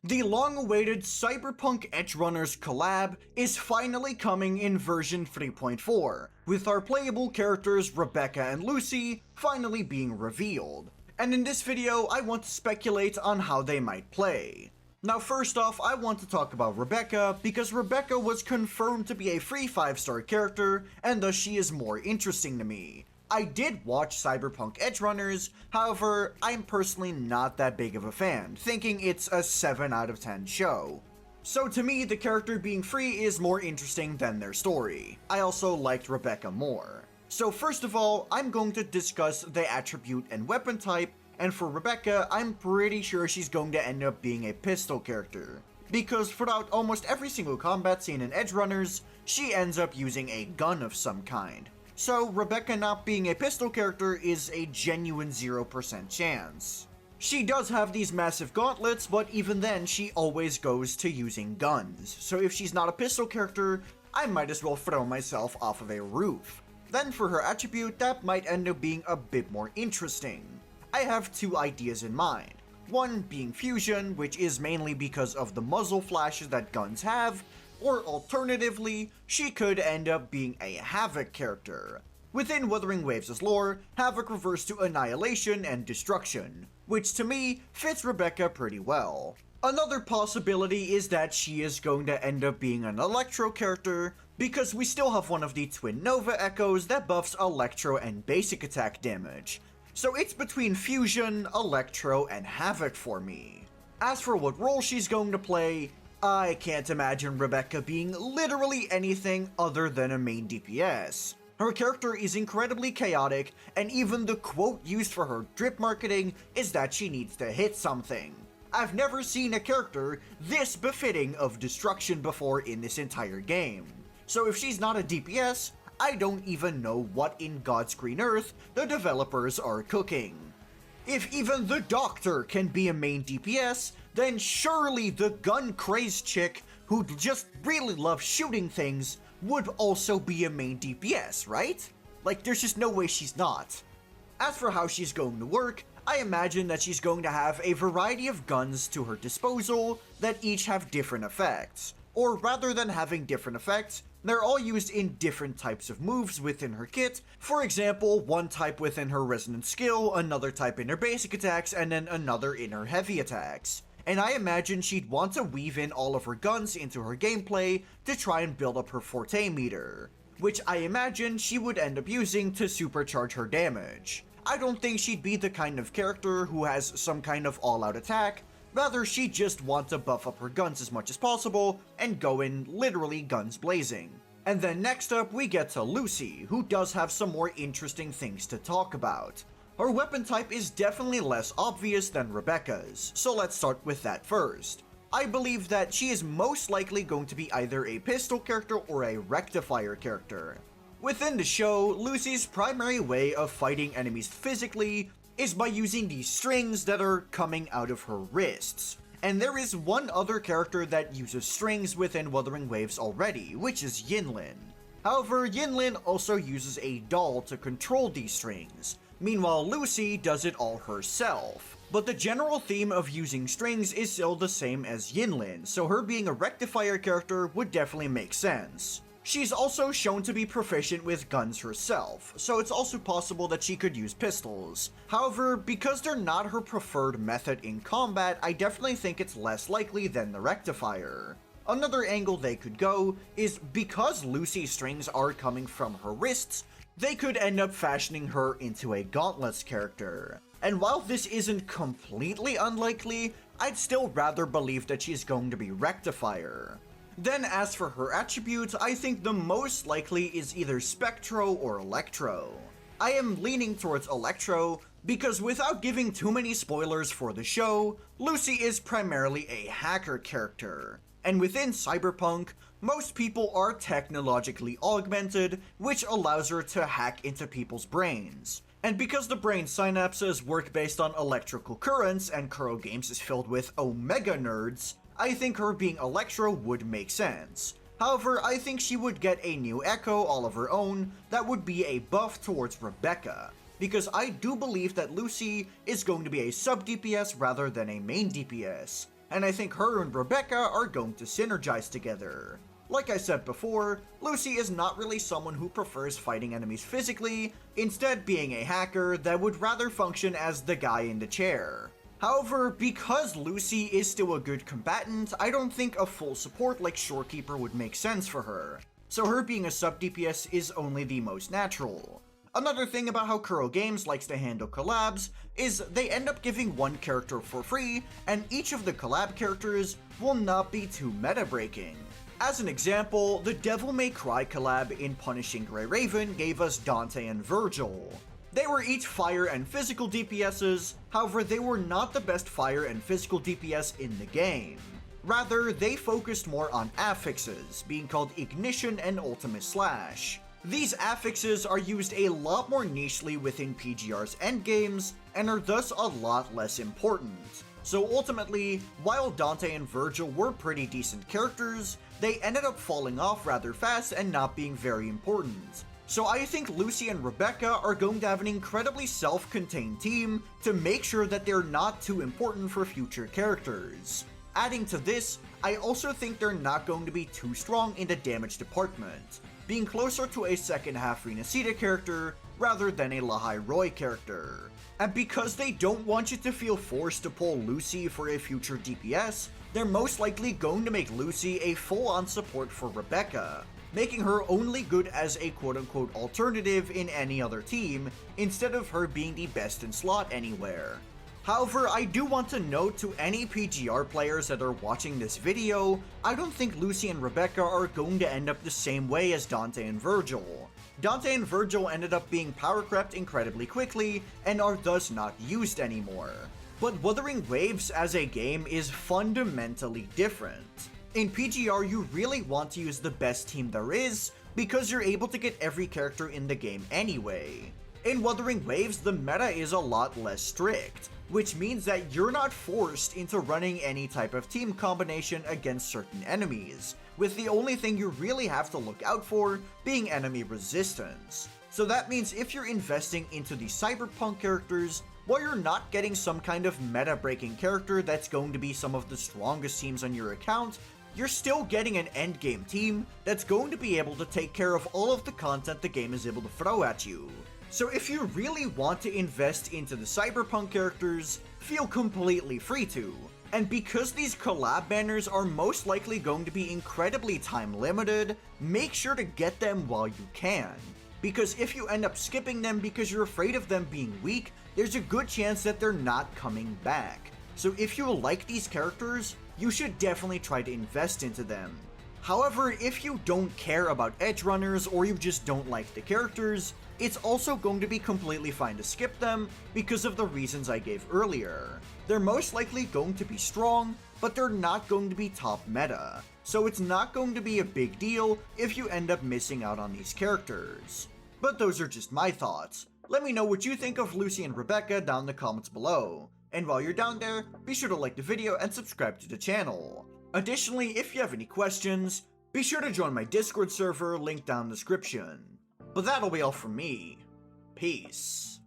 The long-awaited Cyberpunk Edgerunners collab is finally coming in version 3.4, with our playable characters Rebecca and Lucy finally being revealed. And in this video, I want to speculate on how they might play. Now first off, I want to talk about Rebecca, because Rebecca was confirmed to be a free 5-star character, and thus she is more interesting to me. I did watch Cyberpunk Edgerunners, however, I'm personally not that big of a fan, thinking it's a 7 out of 10 show. So to me, the character being free is more interesting than their story. I also liked Rebecca more. So first of all, I'm going to discuss the attribute and weapon type, and for Rebecca, I'm pretty sure she's going to end up being a pistol character. Because throughout almost every single combat scene in Edgerunners, she ends up using a gun of some kind. So Rebecca not being a pistol character is a genuine 0% chance. She does have these massive gauntlets, but even then she always goes to using guns. So if she's not a pistol character, I might as well throw myself off of a roof. Then for her attribute, that might end up being a bit more interesting. I have two ideas in mind. One being fusion, which is mainly because of the muzzle flashes that guns have, or alternatively, she could end up being a Havoc character. Within Wuthering Waves' lore, Havoc refers to annihilation and destruction, which to me fits Rebecca pretty well. Another possibility is that she is going to end up being an Electro character, because we still have one of the Twin Nova Echoes that buffs Electro and basic attack damage. So it's between Fusion, Electro, and Havoc for me. As for what role she's going to play, I can't imagine Rebecca being literally anything other than a main DPS. Her character is incredibly chaotic, and even the quote used for her drip marketing is that she needs to hit something. I've never seen a character this befitting of destruction before in this entire game. So if she's not a DPS, I don't even know what in God's green earth the developers are cooking. If even the Doctor can be a main DPS, then surely the gun-crazed chick who just really loves shooting things would also be a main DPS, right? Like, there's just no way she's not. As for how she's going to work, I imagine that she's going to have a variety of guns to her disposal that each have different effects. Or rather than having different effects, they're all used in different types of moves within her kit. For example, one type within her resonant skill, another type in her basic attacks, and then another in her heavy attacks. And I imagine she'd want to weave in all of her guns into her gameplay to try and build up her forte meter, which I imagine she would end up using to supercharge her damage. I don't think she'd be the kind of character who has some kind of all-out attack. Rather, she'd just want to buff up her guns as much as possible and go in literally guns blazing. And then next up we get to Lucy, who does have some more interesting things to talk about. Her weapon type is definitely less obvious than Rebecca's, so let's start with that first. I believe that she is most likely going to be either a pistol character or a rectifier character. Within the show, Lucy's primary way of fighting enemies physically is by using these strings that are coming out of her wrists. And there is one other character that uses strings within Wuthering Waves already, which is Yinlin. However, Yinlin also uses a doll to control these strings. Meanwhile, Lucy does it all herself. But the general theme of using strings is still the same as Yinlin, so her being a rectifier character would definitely make sense. She's also shown to be proficient with guns herself, so it's also possible that she could use pistols. However, because they're not her preferred method in combat, I definitely think it's less likely than the rectifier. Another angle they could go is because Lucy's strings are coming from her wrists, they could end up fashioning her into a gauntlets character. And while this isn't completely unlikely, I'd still rather believe that she's going to be rectifier. Then as for her attributes, I think the most likely is either Spectro or Electro. I am leaning towards Electro because without giving too many spoilers for the show, Lucy is primarily a hacker character. And within Cyberpunk, most people are technologically augmented, which allows her to hack into people's brains. And because the brain synapses work based on electrical currents and Kuro Games is filled with Omega nerds, I think her being Electro would make sense. However, I think she would get a new Echo all of her own that would be a buff towards Rebecca, because I do believe that Lucy is going to be a sub DPS rather than a main DPS. and I think her and Rebecca are going to synergize together. Like I said before, Lucy is not really someone who prefers fighting enemies physically, instead being a hacker that would rather function as the guy in the chair. However, because Lucy is still a good combatant, I don't think a full support like Shorekeeper would make sense for her, so her being a sub DPS is only the most natural. Another thing about how Kuro Games likes to handle collabs is they end up giving one character for free, and each of the collab characters will not be too meta-breaking. As an example, the Devil May Cry collab in Punishing Grey Raven gave us Dante and Virgil. They were each fire and physical DPSs, however they were not the best fire and physical DPS in the game. Rather, they focused more on affixes, being called Ignition and Ultimate Slash. These affixes are used a lot more nichely within PGR's endgames, and are thus a lot less important. So ultimately, while Dante and Virgil were pretty decent characters, they ended up falling off rather fast and not being very important. So I think Lucy and Rebecca are going to have an incredibly self-contained team to make sure that they're not too important for future characters. Adding to this, I also think they're not going to be too strong in the damage department, being closer to a second half Renacita character rather than a Lahai Roy character. And because they don't want you to feel forced to pull Lucy for a future DPS, they're most likely going to make Lucy a full-on support for Rebecca, making her only good as a quote-unquote alternative in any other team, instead of her being the best in slot anywhere. However, I do want to note to any PGR players that are watching this video, I don't think Lucy and Rebecca are going to end up the same way as Dante and Virgil. Dante and Virgil ended up being power crept incredibly quickly, and are thus not used anymore. But Wuthering Waves as a game is fundamentally different. In PGR, you really want to use the best team there is, because you're able to get every character in the game anyway. In Wuthering Waves, the meta is a lot less strict, which means that you're not forced into running any type of team combination against certain enemies, with the only thing you really have to look out for being enemy resistance. So that means if you're investing into the cyberpunk characters, while you're not getting some kind of meta-breaking character that's going to be some of the strongest teams on your account, you're still getting an endgame team that's going to be able to take care of all of the content the game is able to throw at you. So if you really want to invest into the cyberpunk characters, feel completely free to. And because these collab banners are most likely going to be incredibly time limited, make sure to get them while you can. Because if you end up skipping them because you're afraid of them being weak, there's a good chance that they're not coming back. So if you like these characters, you should definitely try to invest into them. However, if you don't care about Edgerunners or you just don't like the characters, it's also going to be completely fine to skip them because of the reasons I gave earlier. They're most likely going to be strong, but they're not going to be top meta, so it's not going to be a big deal if you end up missing out on these characters. But those are just my thoughts. Let me know what you think of Lucy and Rebecca down in the comments below. And while you're down there, be sure to like the video and subscribe to the channel. Additionally, if you have any questions, be sure to join my Discord server, link down in the description. But that'll be all from me. Peace.